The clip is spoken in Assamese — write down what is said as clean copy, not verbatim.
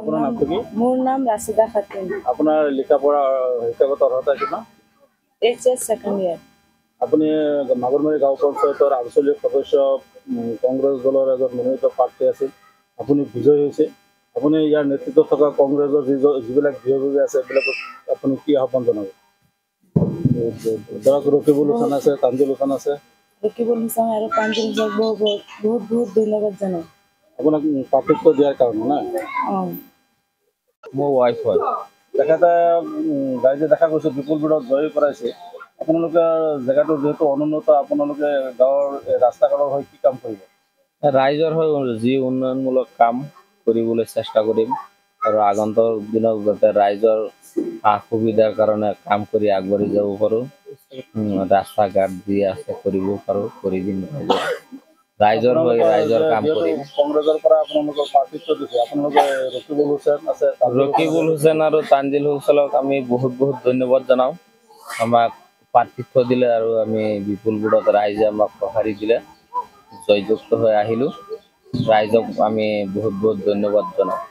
আপোনাৰ নামটো কি? মোৰ নাম ৰাছিদা খাতুন। আপোনাৰ লিখা-পঢ়া শিক্ষাগত অৰ্হতা কিমান? HS সেকেন্ড ইয়াৰ। আপুনি মাগুৰমাৰী গাঁও পঞ্চায়তৰ আঞ্চলিক সদস্য কংগ্ৰেছ দলৰ এজন মনোনীত প্ৰাৰ্থী আছিল। আপুনি বিজয়ী হৈছে। আপুনি ইয়াৰ নেতৃত্বত থকা কংগ্ৰেছৰ যিবিলাক বিভাগ আছে এইবিলাকক আপুনি কি আহ্বান জনাব? ধৰক ৰকিবুল হুছেইন আছে, তানজিল হুছেইন আছে। ৰকিবুল হুছেইন আৰু তানজিল হুছেইন বহুত ধন্যবাদ জানাই। আপোনাক প্ৰাৰ্থিত্ব দিয়াৰ কাৰণে না? মোৰ ৱাইফ হয়। তেখেতে ৰাইজে দেখা গৈছে বিপুল ভিৰত জয়ী কৰাইছে। আপোনালোকে জেগাটো যিহেতু অনুন্নত, আপোনালোকে গাঁৱৰ ৰাস্তা ঘাটৰ হৈ কি কাম কৰিব? ৰাইজৰ হৈ যি উন্নয়নমূলক কাম কৰিবলৈ চেষ্টা কৰিম আৰু আগন্তুক দিনত যাতে ৰাইজৰ সা সুবিধাৰ কাৰণে কাম কৰি আগবাঢ়ি যাব পাৰোঁ। ৰাস্তা ঘাট যি আছে কৰিব পাৰোঁ, কৰি দিম। ৰাইজৰ হৈ ৰাইজৰ কাম কৰিম। কংগ্ৰেছৰ পৰা আপোনালোকৰ প্ৰাৰ্থিত্ব দিছে, আপোনালোকে ৰকিবুল হুছেইন আছে। ৰকিবুল হুছেইন আৰু তানজিল হুছেইনক আমি বহুত ধন্যবাদ জনাওঁ। আমাক প্ৰাৰ্থিত্ব দিলে আৰু আমি বিপুল ভোটত ৰাইজে আমাক সঁহাৰি দিলে জয়যুক্ত হৈ আহিলোঁ। ৰাইজক আমি বহুত ধন্যবাদ জনাওঁ।